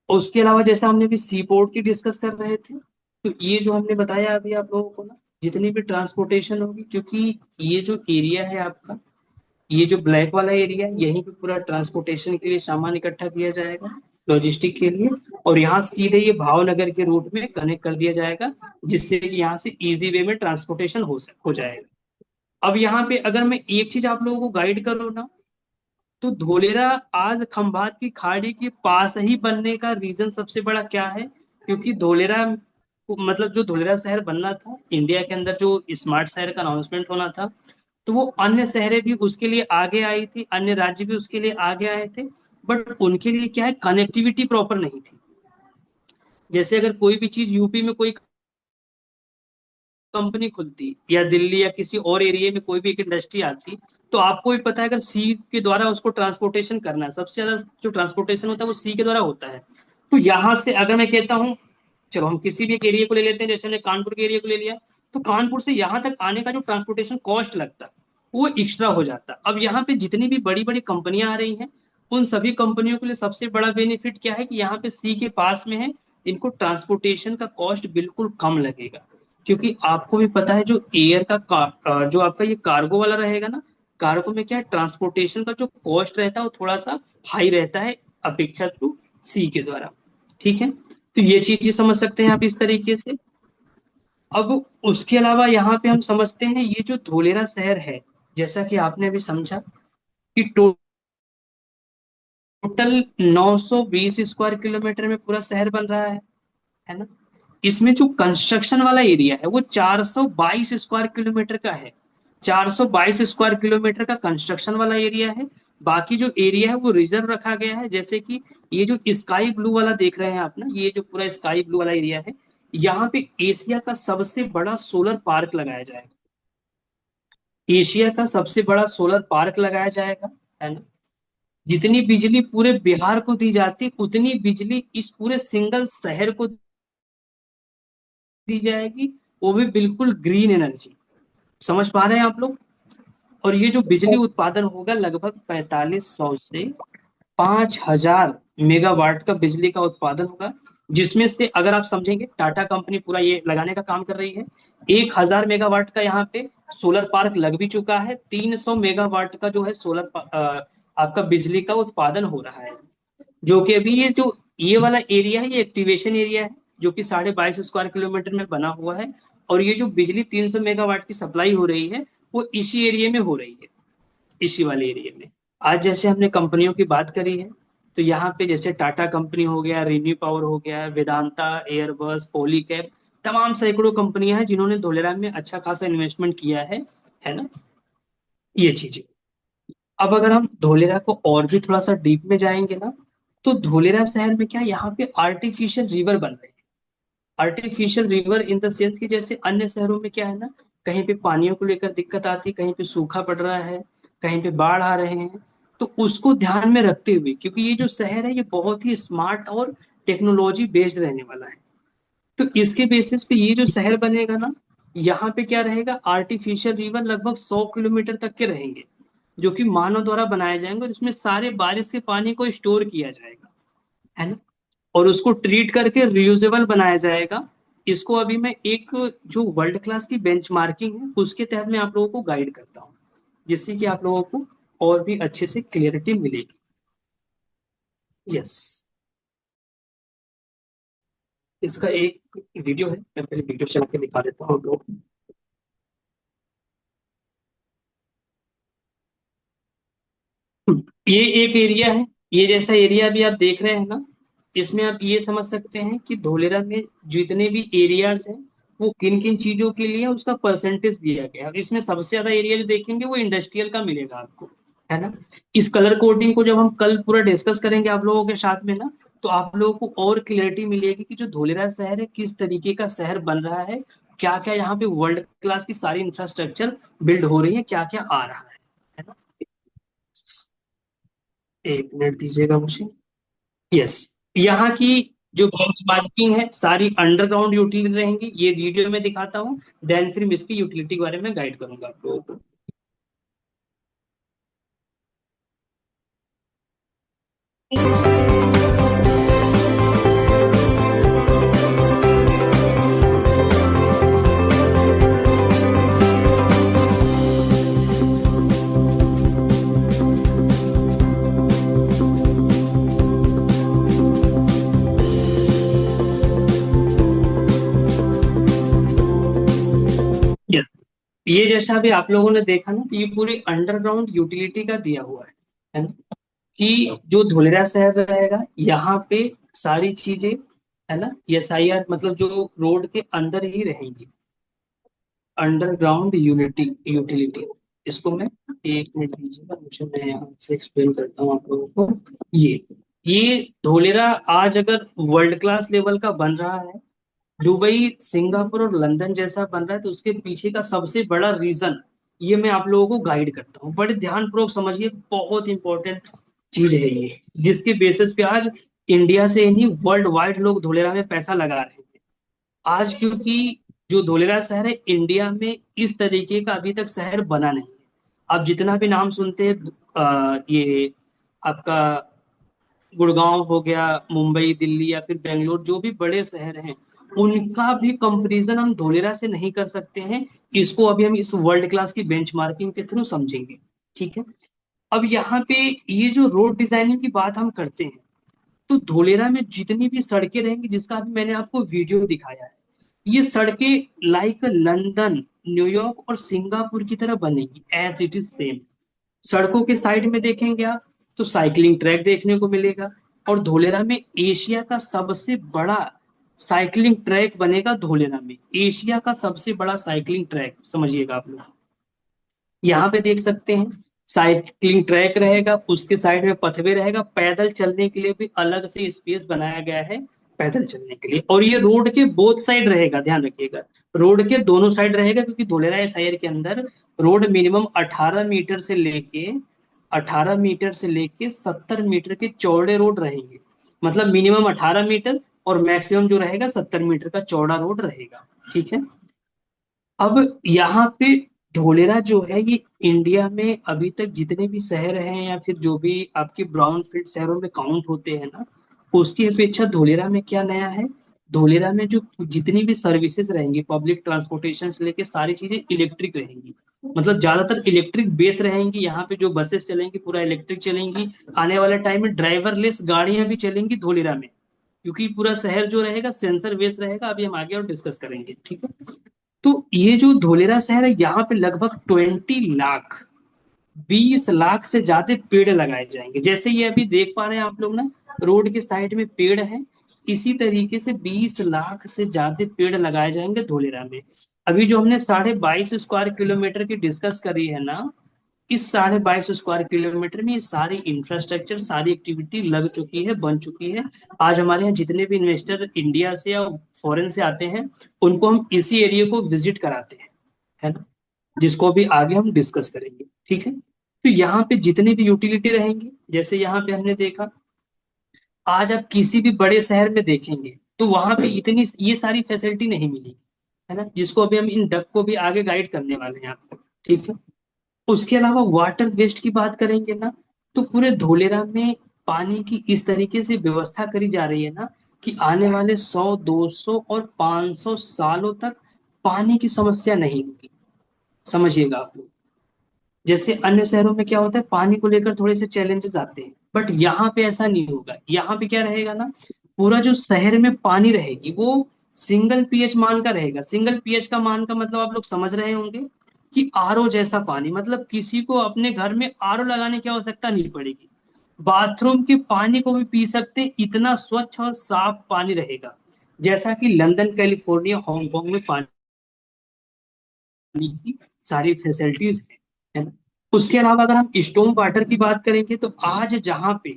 और उसके अलावा जैसा हमने अभी सी पोर्ट की डिस्कस कर रहे थे, तो ये जो हमने बताया अभी आप लोगों को ना, जितनी भी ट्रांसपोर्टेशन होगी, क्योंकि ये जो एरिया है आपका, ये जो ब्लैक वाला एरिया है, यहीं पे पूरा ट्रांसपोर्टेशन के लिए सामान इकट्ठा किया जाएगा, लॉजिस्टिक के लिए, और यहाँ सीधे ये भावनगर के रूट में कनेक्ट कर दिया जाएगा, जिससे कि यहाँ से इजी वे में ट्रांसपोर्टेशन हो जाएगा। अब यहाँ पे अगर मैं एक चीज आप लोगों को गाइड करूँ ना, तो धोलेरा आज खंभात की खाड़ी के पास ही बनने का रीजन सबसे बड़ा क्या है, क्योंकि धोलेरा मतलब जो धोलेरा शहर बनना था इंडिया के अंदर, जो स्मार्ट शहर का अनाउंसमेंट होना था, तो वो अन्य शहरें भी उसके लिए आगे आई थी, अन्य राज्य भी उसके लिए आगे आए थे, बट उनके लिए क्या है, कनेक्टिविटी प्रॉपर नहीं थी। जैसे अगर कोई भी चीज यूपी में कोई कंपनी खुलती, या दिल्ली या किसी और एरिया में कोई भी एक इंडस्ट्री आती, तो आपको भी पता है अगर सी के द्वारा उसको ट्रांसपोर्टेशन करना है, सबसे ज्यादा जो ट्रांसपोर्टेशन होता है वो सी के द्वारा होता है। तो यहाँ से अगर मैं कहता हूँ, चलो हम किसी भी एक एरिया को ले लेते हैं, जैसे हमने कानपुर के एरिया को ले लिया, तो कानपुर से यहाँ तक आने का जो ट्रांसपोर्टेशन कॉस्ट लगता है वो एक्स्ट्रा हो जाता है। अब यहाँ पे जितनी भी बड़ी बड़ी कंपनियां आ रही हैं, उन सभी कंपनियों के लिए सबसे बड़ा बेनिफिट क्या है कि यहाँ पे सी के पास में है, इनको ट्रांसपोर्टेशन का कॉस्ट बिल्कुल कम लगेगा। क्योंकि आपको भी पता है जो एयर का जो आपका ये कार्गो वाला रहेगा ना, कार्गो में क्या है, ट्रांसपोर्टेशन का जो कॉस्ट रहता है वो थोड़ा सा हाई रहता है अपेक्षा टू सी के द्वारा। ठीक है, तो ये चीज समझ सकते हैं आप इस तरीके से। अब उसके अलावा यहाँ पे हम समझते हैं ये जो धोलेरा शहर है, जैसा कि आपने अभी समझा कि टोटल 920 स्क्वायर किलोमीटर में पूरा शहर बन रहा है ना। इसमें जो कंस्ट्रक्शन वाला एरिया है वो 422 स्क्वायर किलोमीटर का है। 422 स्क्वायर किलोमीटर का कंस्ट्रक्शन वाला एरिया है। बाकी जो एरिया है वो रिजर्व रखा गया है, जैसे कि ये जो स्काई ब्लू वाला देख रहे हैं आप ना, ये जो पूरा स्काई ब्लू वाला एरिया है, यहाँ पे एशिया का सबसे बड़ा सोलर पार्क लगाया जाएगा। एशिया का सबसे बड़ा सोलर पार्क लगाया जाएगा, है ना। जितनी बिजली पूरे बिहार को दी जाती, उतनी बिजली इस पूरे सिंगल शहर को दी जाएगी, वो भी बिल्कुल ग्रीन एनर्जी। समझ पा रहे हैं आप लोग। और ये जो बिजली उत्पादन होगा लगभग 4500 से 5000 मेगावाट का बिजली का उत्पादन होगा, जिसमें से अगर आप समझेंगे टाटा कंपनी पूरा ये लगाने का काम कर रही है। 1000 मेगावाट का यहाँ पे सोलर पार्क लग भी चुका है। 300 मेगावाट का जो है आपका बिजली का उत्पादन हो रहा है, जो कि अभी ये वाला एरिया है, ये एक्टिवेशन एरिया है, जो कि 22.5 स्क्वायर किलोमीटर में बना हुआ है। और ये जो बिजली 300 मेगावाट की सप्लाई हो रही है वो इसी एरिया में हो रही है, इसी वाले एरिया में। आज जैसे हमने कंपनियों की बात करी है, तो यहाँ पे जैसे टाटा कंपनी हो गया, रिन्यू पावर हो गया, वेदांता, एयरबस, पॉलीकैब, तमाम सैकड़ों कंपनियां हैं जिन्होंने धोलेरा में अच्छा खासा इन्वेस्टमेंट किया है ना, ये चीजें। अब अगर हम धोलेरा को और भी थोड़ा सा डीप में जाएंगे ना, तो धोलेरा शहर में क्या, यहाँ पे आर्टिफिशियल रिवर बन रहे हैं। Artificial river in the sense कि जैसे अन्य शहरों में क्या है ना, कहीं पे पानियों को लेकर दिक्कत आती, कहीं पे सूखा पड़ रहा है, कहीं पे बाढ़ आ रहे हैं, तो उसको ध्यान में रखते हुए, क्योंकि ये जो शहर है ये बहुत ही स्मार्ट और टेक्नोलॉजी बेस्ड रहने वाला है, तो इसके बेसिस पे ये जो शहर बनेगा ना, यहाँ पे क्या रहेगा, आर्टिफिशियल रिवर लगभग 100 किलोमीटर तक के रहेंगे, जो कि मानव द्वारा बनाए जाएंगे, और इसमें सारे बारिश के पानी को स्टोर किया जाएगा, है ना। और उसको ट्रीट करके रियूजेबल बनाया जाएगा। इसको अभी मैं एक जो वर्ल्ड क्लास की बेंचमार्किंग है उसके तहत मैं आप लोगों को गाइड करता हूँ, जिससे कि आप लोगों को और भी अच्छे से क्लियरिटी मिलेगी। यस, इसका एक वीडियो है, मैं पहले वीडियो चला के दिखा देता हूँ आप लोगों को। ये एक एरिया है, ये जैसा एरिया भी आप देख रहे हैं ना, इसमें आप ये समझ सकते हैं कि धोलेरा में जितने भी एरियाज हैं वो किन किन चीजों के लिए उसका परसेंटेज दिया गया है। इसमें सबसे ज्यादा एरिया जो देखेंगे वो इंडस्ट्रियल का मिलेगा आपको, है ना। इस कलर कोडिंग को जब हम कल पूरा डिस्कस करेंगे आप लोगों के साथ में ना, तो आप लोगों को और क्लियरिटी मिलेगी कि जो धोलेरा शहर है किस तरीके का शहर बन रहा है, क्या क्या यहाँ पे वर्ल्ड क्लास की सारी इंफ्रास्ट्रक्चर बिल्ड हो रही है, क्या क्या आ रहा है ना। एक मिनट दीजिएगा मुझे। यस, यहाँ की जो बेंचमार्किंग है सारी अंडरग्राउंड यूटिलिटी रहेंगी, ये वीडियो में दिखाता हूँ। देन फिर मैं इसकी यूटिलिटी के बारे में गाइड करूंगा आप लोगों को। यस, ये जैसा अभी आप लोगों ने देखा ना, तो ये पूरी अंडरग्राउंड यूटिलिटी का दिया हुआ है ना, कि जो धुलेरा शहर रहेगा यहाँ पे सारी चीजें, है ना, SIR मतलब जो रोड के अंदर ही रहेंगी, अंडरग्राउंड यूटिलिटी। इसको मैं, एक मिनट दीजिएगा मुझे, मैं यहाँ से एक्सप्लेन करता हूँ आप लोगों को। ये धोलेरा आज अगर वर्ल्ड क्लास लेवल का बन रहा है, दुबई, सिंगापुर और लंदन जैसा बन रहा है, तो उसके पीछे का सबसे बड़ा रीजन ये मैं आप लोगों को गाइड करता हूँ। बड़े ध्यानपूर्वक समझिए, बहुत इंपॉर्टेंट चीज है ये, जिसके बेसिस पे आज इंडिया से नहीं वर्ल्ड वाइड लोग धोलेरा में पैसा लगा रहे हैं। आज क्योंकि जो धोलेरा शहर है इंडिया में इस तरीके का अभी तक शहर बना नहीं है। आप जितना भी नाम सुनते हैं, ये आपका गुड़गांव हो गया, मुंबई, दिल्ली या फिर बेंगलोर, जो भी बड़े शहर हैं, उनका भी कंपैरिजन हम धोलेरा से नहीं कर सकते हैं। इसको अभी हम इस वर्ल्ड क्लास की बेंचमार्किंग के थ्रू समझेंगे। ठीक है, अब यहाँ पे ये जो रोड डिजाइनिंग की बात हम करते हैं, तो धोलेरा में जितनी भी सड़कें रहेंगी, जिसका अभी मैंने आपको वीडियो दिखाया है, ये सड़कें लाइक लंदन, न्यूयॉर्क और सिंगापुर की तरह बनेगी, एज इट इज सेम। सड़कों के साइड में देखेंगे आप, तो साइकिलिंग ट्रैक देखने को मिलेगा। और धोलेरा में एशिया का सबसे बड़ा साइकिलिंग ट्रैक बनेगा। धोलेरा में एशिया का सबसे बड़ा साइकिलिंग ट्रैक, समझिएगा आप लोग। यहाँ पे देख सकते हैं साइकिलिंग ट्रैक रहेगा, उसके साइड में पथवे रहेगा, पैदल चलने के लिए भी अलग से स्पेस बनाया गया है पैदल चलने के लिए। और ये रोड के बोथ साइड रहेगा, ध्यान रखिएगा, रोड के दोनों साइड रहेगा, क्योंकि धोलेरा शहर के अंदर रोड मिनिमम 18 मीटर से लेके 70 मीटर के चौड़े रोड रहेंगे। मतलब मिनिमम 18 मीटर और मैक्सिमम जो रहेगा 70 मीटर का चौड़ा रोड रहेगा। ठीक है, अब यहाँ पे धोलेरा जो है ये इंडिया में अभी तक जितने भी शहर हैं या फिर जो भी आपके ब्राउन फील्ड शहरों में काउंट होते हैं ना, उसकी अपेक्षा धोलेरा में क्या नया है, धोलेरा में जो जितनी भी सर्विसेज रहेंगी, पब्लिक ट्रांसपोर्टेशन से लेके सारी चीजें इलेक्ट्रिक रहेंगी। मतलब ज्यादातर इलेक्ट्रिक बेस रहेंगी। यहाँ पे जो बसेस चलेंगी पूरा इलेक्ट्रिक चलेंगी। आने वाले टाइम में ड्राइवरलेस गाड़ियां भी चलेंगी धोलेरा में, क्योंकि पूरा शहर जो रहेगा सेंसर बेस रहेगा। अभी हम आगे और डिस्कस करेंगे। ठीक है, तो ये जो धोलेरा शहर है, यहाँ पे लगभग 20 लाख, 20 लाख से ज्यादा पेड़ लगाए जाएंगे। जैसे ये अभी देख पा रहे हैं आप लोग ना, रोड के साइड में पेड़ हैं, इसी तरीके से 20 लाख से ज्यादा पेड़ लगाए जाएंगे धोलेरा में। अभी जो हमने 22.5 स्क्वायर किलोमीटर की डिस्कस करी है ना, इस 22.5 स्क्वायर किलोमीटर में ये सारी इंफ्रास्ट्रक्चर, सारी एक्टिविटी लग चुकी है, बन चुकी है। आज हमारे यहाँ जितने भी इन्वेस्टर इंडिया से या फॉरेन से आते हैं, उनको हम इसी एरिया को विजिट कराते हैं, है ना, जिसको भी आगे हम डिस्कस करेंगे। ठीक है, तो यहाँ पे जितने भी यूटिलिटी रहेंगी, जैसे यहाँ पे हमने देखा, आज आप किसी भी बड़े शहर में देखेंगे तो वहां पे इतनी ये सारी फैसिलिटी नहीं मिलेगी, है ना, जिसको अभी हम इन डक को भी आगे गाइड करने वाले हैं आपको। ठीक है, उसके अलावा वाटर वेस्ट की बात करेंगे ना, तो पूरे धोलेरा में पानी की इस तरीके से व्यवस्था करी जा रही है ना, कि आने वाले 100, 200 और 500 सालों तक पानी की समस्या नहीं होगी। समझिएगा आप लोग, जैसे अन्य शहरों में क्या होता है, पानी को लेकर थोड़े से चैलेंजेस आते हैं, बट यहाँ पे ऐसा नहीं होगा। यहाँ पे क्या रहेगा ना, पूरा जो शहर में पानी रहेगी वो सिंगल पीएच मान का रहेगा। सिंगल पीएच का मान का मतलब आप लोग समझ रहे होंगे कि आरओ जैसा पानी, मतलब किसी को अपने घर में आरओ लगाने की आवश्यकता नहीं पड़ेगी, बाथरूम के पानी को भी पी सकते, इतना स्वच्छ और साफ पानी रहेगा। जैसा कि लंदन, कैलिफोर्निया, हांगकांग में पानी की सारी फैसिलिटीज है ना। उसके अलावा अगर हम स्टॉर्म वाटर की बात करेंगे, तो आज जहाँ पे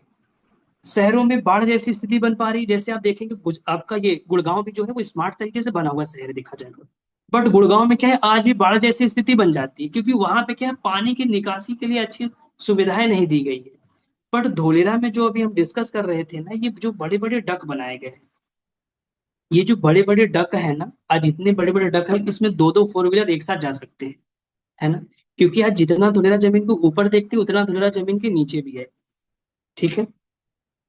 शहरों में बाढ़ जैसी स्थिति बन पा रही है, जैसे आप देखेंगे आपका ये गुड़गांव भी जो है वो स्मार्ट तरीके से बना हुआ शहर देखा जाए, बट गुड़गांव में क्या है, आज भी बाढ़ जैसी स्थिति बन जाती है, क्योंकि वहां पे क्या है, पानी की निकासी के लिए अच्छी सुविधाएं नहीं दी गई है। बट धोलेरा में जो अभी हम डिस्कस कर रहे थे ना, ये जो बड़े बड़े डक बनाए गए हैं, ये जो बड़े बड़े डक है ना, आज इतने बड़े बड़े डक है, इसमें दो दो फोर व्हीलर एक साथ जा सकते हैं, है ना। क्योंकि आज जितना धुलेरा जमीन को ऊपर देखते हैं, उतना धुलेरा जमीन के नीचे भी है, ठीक है।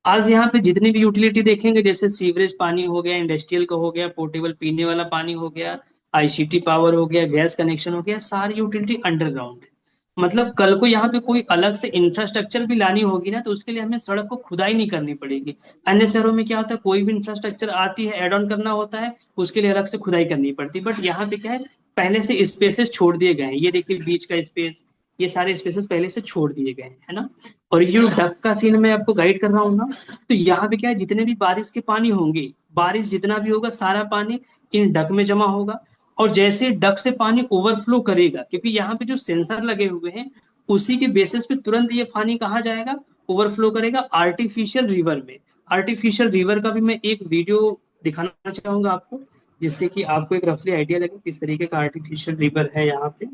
आज यहाँ पे जितनी भी यूटिलिटी देखेंगे, जैसे सीवरेज पानी हो गया, इंडस्ट्रियल का हो गया, पोर्टेबल पीने वाला पानी हो गया, आईसीटी पावर हो गया, गैस कनेक्शन हो गया, सारी यूटिलिटी अंडरग्राउंड है। मतलब कल को यहाँ पे कोई अलग से इंफ्रास्ट्रक्चर भी लानी होगी ना, तो उसके लिए हमें सड़क को खुदाई नहीं करनी पड़ेगी। अन्य शहरों में क्या होता है, कोई भी इंफ्रास्ट्रक्चर आती है, एड ऑन करना होता है, उसके लिए अलग से खुदाई करनी पड़ती है। बट यहाँ पे क्या है, पहले से स्पेसेस छोड़ दिए गए हैं। ये देखिए बीच का स्पेस, ये सारे स्पेसेस पहले से छोड़ दिए गए हैं, है ना। और ये जो डक का सीन मैं आपको गाइड कर रहा हूँ ना, तो यहाँ पे क्या है, जितने भी बारिश के पानी होंगे, बारिश जितना भी होगा, सारा पानी इन डक में जमा होगा। और जैसे डक से पानी ओवरफ्लो करेगा, क्योंकि यहाँ पे जो सेंसर लगे हुए हैं, उसी के बेसिस पे तुरंत ये पानी कहाँ जाएगा, ओवरफ्लो करेगा आर्टिफिशियल रिवर में। आर्टिफिशियल रिवर का भी मैं एक वीडियो दिखाना चाहूंगा आपको, जिससे कि आपको एक रफली आइडिया लगे किस तरीके का आर्टिफिशियल रिवर है यहाँ पे।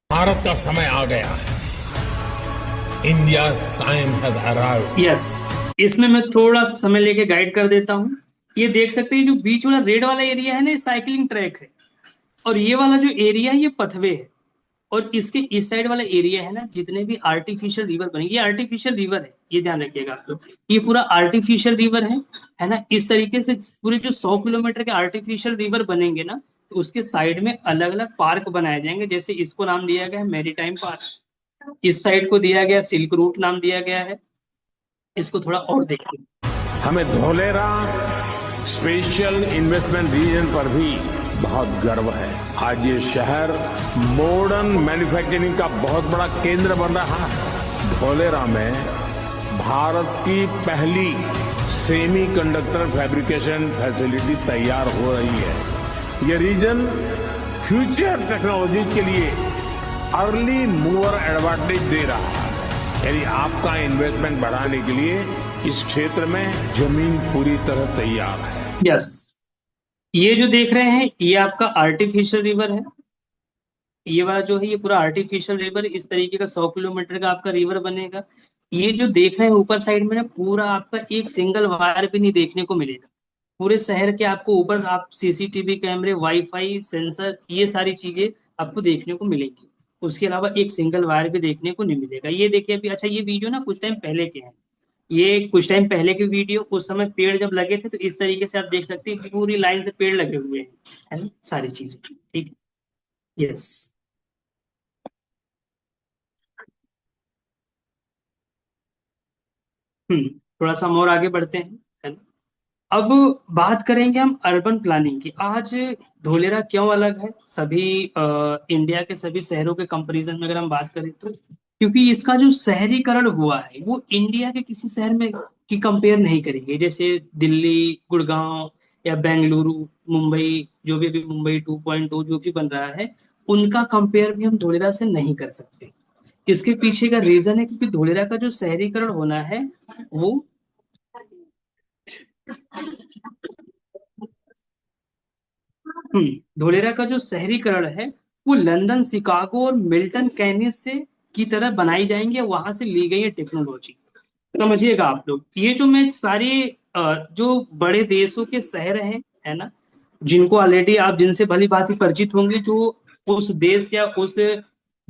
भारत का समय आ गया है। India time has arrived. Yes, इसमें मैं थोड़ा सा समय लेके गाइड कर देता हूँ। ये देख सकते हैं, जो बीच वाला रेड वाला एरिया है ना, ये साइकिलिंग ट्रैक है, और ये वाला जो एरिया है, ये पथवे है। और इसके इस साइड वाला एरिया है ना, जितने भी आर्टिफिशियल रिवर बने, ये आर्टिफिशियल रिवर है, ये ध्यान रखिएगा आप लोग, ये पूरा आर्टिफिशियल रिवर है ना। इस तरीके से पूरे जो 100 किलोमीटर के आर्टिफिशियल रिवर बनेंगे ना, तो उसके साइड में अलग अलग पार्क बनाए जाएंगे। जैसे इसको नाम दिया गया है मैरीटाइम पार्क, इस साइड को दिया गया सिल्क रूट नाम दिया गया है। इसको थोड़ा और देखिए। हमें धोलेरा स्पेशल इन्वेस्टमेंट रीजन पर भी बहुत गर्व है। आज ये शहर मॉडर्न मैन्युफैक्चरिंग का बहुत बड़ा केंद्र बन रहा है। धोलेरा में भारत की पहली सेमीकंडक्टर फैब्रिकेशन फैसिलिटी तैयार हो रही है। ये रीजन फ्यूचर टेक्नोलॉजी के लिए अर्ली मूवर एडवांटेज दे रहा है। यानी आपका इन्वेस्टमेंट बढ़ाने के लिए इस क्षेत्र में जमीन पूरी तरह तैयार है। यस, ये जो देख रहे हैं, ये आपका आर्टिफिशियल रिवर है। ये वाला जो है, ये पूरा आर्टिफिशियल रिवर, इस तरीके का 100 किलोमीटर का आपका रिवर बनेगा। ये जो देख रहे हैं ऊपर साइड में ना, पूरा आपका एक सिंगल वायर भी नहीं देखने को मिलेगा। पूरे शहर के आपको ऊपर आप सीसीटीवी कैमरे, वाईफाई, सेंसर, ये सारी चीजें आपको देखने को मिलेंगी। उसके अलावा एक सिंगल वायर भी देखने को नहीं मिलेगा। ये देखिए अभी, अच्छा ये वीडियो ना कुछ टाइम पहले के हैं, ये कुछ टाइम पहले की वीडियो, उस समय पेड़ जब लगे थे, तो इस तरीके से आप देख सकते हैं कि पूरी लाइन से पेड़ लगे हुए हैं, है ना, सारी चीजें, ठीक है। यस, थोड़ा सा हम और आगे बढ़ते हैं, है ना। अब बात करेंगे हम अर्बन प्लानिंग की। आज धोलेरा क्यों अलग है सभी इंडिया के सभी शहरों के कंपैरिजन में, अगर हम बात करें तो, क्योंकि इसका जो शहरीकरण हुआ है, वो इंडिया के किसी शहर में की कंपेयर नहीं करेंगे। जैसे दिल्ली, गुड़गांव या बेंगलुरु, मुंबई, जो भी अभी मुंबई 2.2 जो भी बन रहा है, उनका कंपेयर भी हम धोलेरा से नहीं कर सकते। इसके पीछे का रीजन है, क्योंकि धोलेरा का जो शहरीकरण होना है, वो धोलेरा का जो शहरीकरण है, वो लंदन, शिकागो और मिल्टन केनिस से की तरह बनाई जाएंगे, वहां से ली गई है टेक्नोलॉजी। समझिएगा आप लोग, ये जो मैं सारे जो बड़े देशों के शहर हैं, है ना, जिनको ऑलरेडी आप जिनसे भली भांति परिचित होंगे, जो उस देश या उस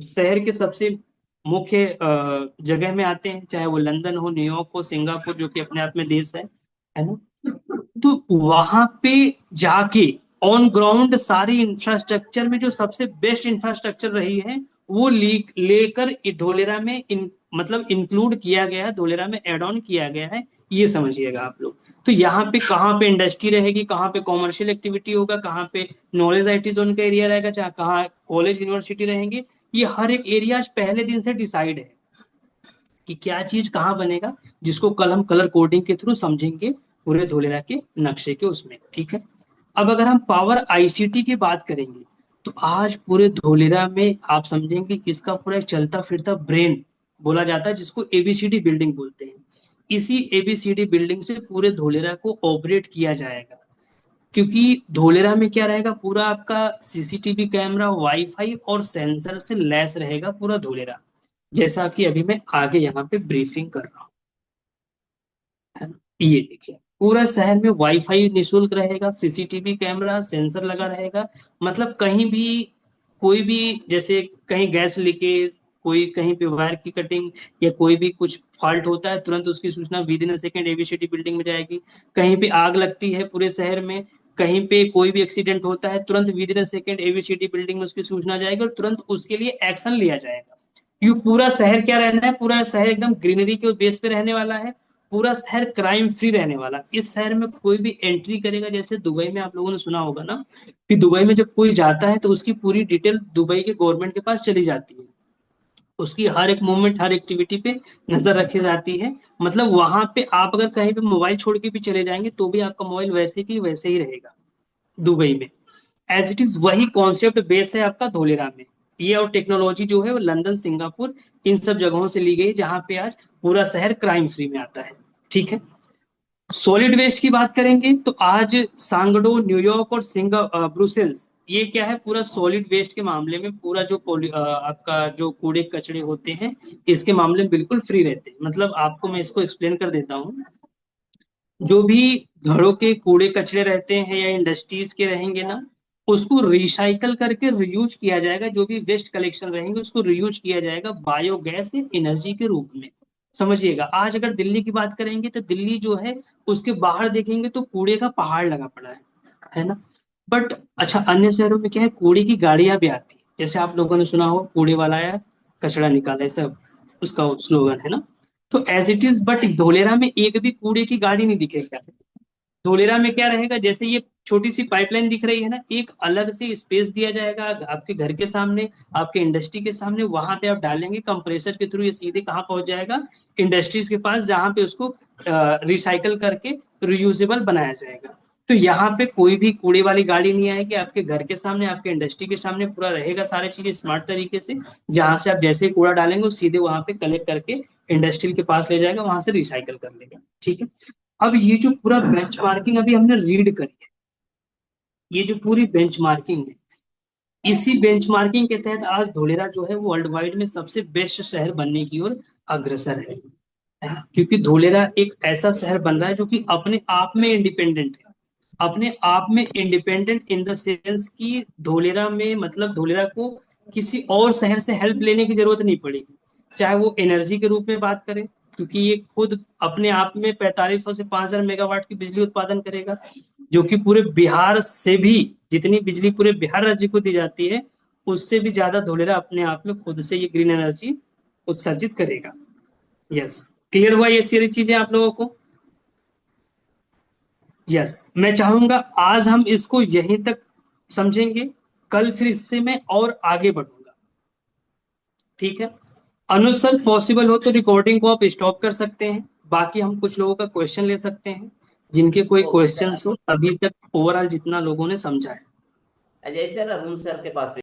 शहर के सबसे मुख्य जगह में आते हैं, चाहे वो लंदन हो, न्यूयॉर्क हो, सिंगापुर, जो कि अपने आप में देश है ना। तो वहां पे जाके ऑन ग्राउंड सारी इंफ्रास्ट्रक्चर में जो सबसे बेस्ट इंफ्रास्ट्रक्चर रही है, वो लेकर धोलेरा में मतलब इंक्लूड किया गया है, धोलेरा में एड ऑन किया गया है। ये समझिएगा आप लोग। तो यहाँ पे कहाँ पे इंडस्ट्री रहेगी, कहाँ पे कॉमर्शियल एक्टिविटी होगा, कहाँ पे नॉलेज आईटी जोन का एरिया रहेगा, चाहे कहाँ कॉलेज यूनिवर्सिटी रहेंगे, ये हर एक एरिया पहले दिन से डिसाइड है कि क्या चीज कहाँ बनेगा, जिसको कल हम कलर कोडिंग के थ्रू समझेंगे पूरे धोलेरा के नक्शे के उसमें, ठीक है। अब अगर हम पावर आईसीटी की बात करेंगे, तो आज पूरे धोलेरा में आप समझेंगे कि इसका पूरा एक चलता फिरता ब्रेन बोला जाता है, जिसको एबीसीडी बिल्डिंग बोलते हैं। इसी एबीसीडी बिल्डिंग से पूरे धोलेरा को ऑपरेट किया जाएगा, क्योंकि धोलेरा में क्या रहेगा, पूरा आपका सीसीटीवी कैमरा, वाईफाई और सेंसर से लैस रहेगा पूरा धोलेरा। जैसा कि अभी मैं आगे यहाँ पे ब्रीफिंग कर रहा हूँ, है ना। ये देखिए, पूरा शहर में वाईफाई निशुल्क रहेगा, सीसीटीवी कैमरा सेंसर लगा रहेगा। मतलब कहीं भी कोई भी, जैसे कहीं गैस लीकेज, कोई कहीं पे वायर की कटिंग या कोई भी कुछ फॉल्ट होता है, तुरंत उसकी सूचना विद इन सेकेंड एवीसीटी बिल्डिंग में जाएगी। कहीं पे आग लगती है पूरे शहर में, कहीं पे कोई भी एक्सीडेंट होता है, तुरंत विद इन सेकेंड एवीसीटी बिल्डिंग में उसकी सूचना जाएगी और तुरंत उसके लिए एक्शन लिया जाएगा। ये पूरा शहर क्या रहना है, पूरा शहर एकदम ग्रीनरी के बेस पे रहने वाला है। पूरा शहर क्राइम फ्री रहने वाला। इस शहर में कोई भी एंट्री करेगा, जैसे दुबई में आप लोगों ने सुना होगा ना, कि दुबई में जब कोई जाता है तो उसकी पूरी डिटेल दुबई के गवर्नमेंट के पास चली जाती है। उसकी हर एक मूवमेंट, हर एक्टिविटी पे नजर रखी जाती है। मतलब वहां पे आप अगर कहीं पे मोबाइल छोड़ के भी चले जाएंगे तो भी आपका मोबाइल वैसे की वैसे ही रहेगा दुबई में। एज इट इज वही कॉन्सेप्ट बेस है आपका धोलेरा में। ये और टेक्नोलॉजी जो है वो लंदन, सिंगापुर, इन सब जगहों से ली गई, जहां पे आज पूरा शहर क्राइम फ्री में आता है। ठीक है। सॉलिड वेस्ट की बात करेंगे तो आज सांगडो, न्यूयॉर्क और ब्रुसेल्स, ये क्या है, पूरा सॉलिड वेस्ट के मामले में पूरा जो आपका जो कूड़े कचड़े होते हैं, इसके मामले में बिल्कुल फ्री रहते हैं। मतलब आपको मैं इसको एक्सप्लेन कर देता हूँ। जो भी घरों के कूड़े कचरे रहते हैं या इंडस्ट्रीज के रहेंगे ना, उसको रिसाइकल करके रियूज किया जाएगा। जो भी वेस्ट कलेक्शन रहेंगे उसको रियूज किया जाएगा बायोगैस एनर्जी के रूप में। समझिएगा, आज अगर दिल्ली की बात करेंगे तो दिल्ली जो है, उसके बाहर देखेंगे तो कूड़े का पहाड़ लगा पड़ा है ना। बट अच्छा, अन्य शहरों में क्या है, कूड़े की गाड़ियां भी आती है। जैसे आप लोगों ने सुना हो, कूड़े वाला आया कचरा निकाला, ऐसा उसका स्लोगन है ना। तो as it is, but Dholera में एक भी कूड़े की गाड़ी नहीं दिखेगा। धोलेरा में क्या रहेगा, जैसे ये छोटी सी पाइपलाइन दिख रही है ना, एक अलग से स्पेस दिया जाएगा आपके घर के सामने, आपके इंडस्ट्री के सामने। वहां पे आप डालेंगे कंप्रेसर के थ्रू, ये सीधे कहाँ पहुंच जाएगा, इंडस्ट्रीज के पास, जहां पे उसको रिसाइकल करके रियूजेबल बनाया जाएगा। तो यहाँ पे कोई भी कूड़े वाली गाड़ी नहीं आएगी, आपके घर के सामने, आपके इंडस्ट्री के सामने पूरा रहेगा सारी चीजें स्मार्ट तरीके से। जहां से आप जैसे ही कूड़ा डालेंगे वो सीधे वहां पे कलेक्ट करके इंडस्ट्री के पास ले जाएगा, वहां से रिसाइकल कर लेगा। ठीक है। अब ये जो पूरा बेंचमार्किंग अभी हमने रीड करी है, ये जो पूरी बेंचमार्किंग है, इसी बेंचमार्किंग के तहत आज धोलेरा जो है वो वर्ल्ड वाइड में सबसे बेस्ट शहर बनने की ओर अग्रसर है। क्योंकि धोलेरा एक ऐसा शहर बन रहा है जो कि अपने आप में इंडिपेंडेंट है। अपने आप में इंडिपेंडेंट इन द सेंस कि धोलेरा में, मतलब धोलेरा को किसी और शहर से हेल्प लेने की जरूरत नहीं पड़ेगी। चाहे वो एनर्जी के रूप में बात करें, क्योंकि ये खुद अपने आप में 4500 से 5000 मेगावाट की बिजली उत्पादन करेगा, जो कि पूरे बिहार से भी, जितनी बिजली पूरे बिहार राज्य को दी जाती है, उससे भी ज्यादा धोलेरा अपने आप में खुद से ये ग्रीन एनर्जी उत्सर्जित करेगा। यस, क्लियर हुआ ये सारी चीजें आप लोगों को? यस, मैं चाहूंगा आज हम इसको यहीं तक समझेंगे। कल फिर इससे मैं और आगे बढ़ूंगा। ठीक है। अनुज सर, पॉसिबल हो तो रिकॉर्डिंग को आप स्टॉप कर सकते हैं। बाकी हम कुछ लोगों का क्वेश्चन ले सकते हैं, जिनके कोई ओके क्वेश्चन सर। हो अभी तक ओवरऑल जितना लोगों ने समझा है। जैसे ना रूम सर के पास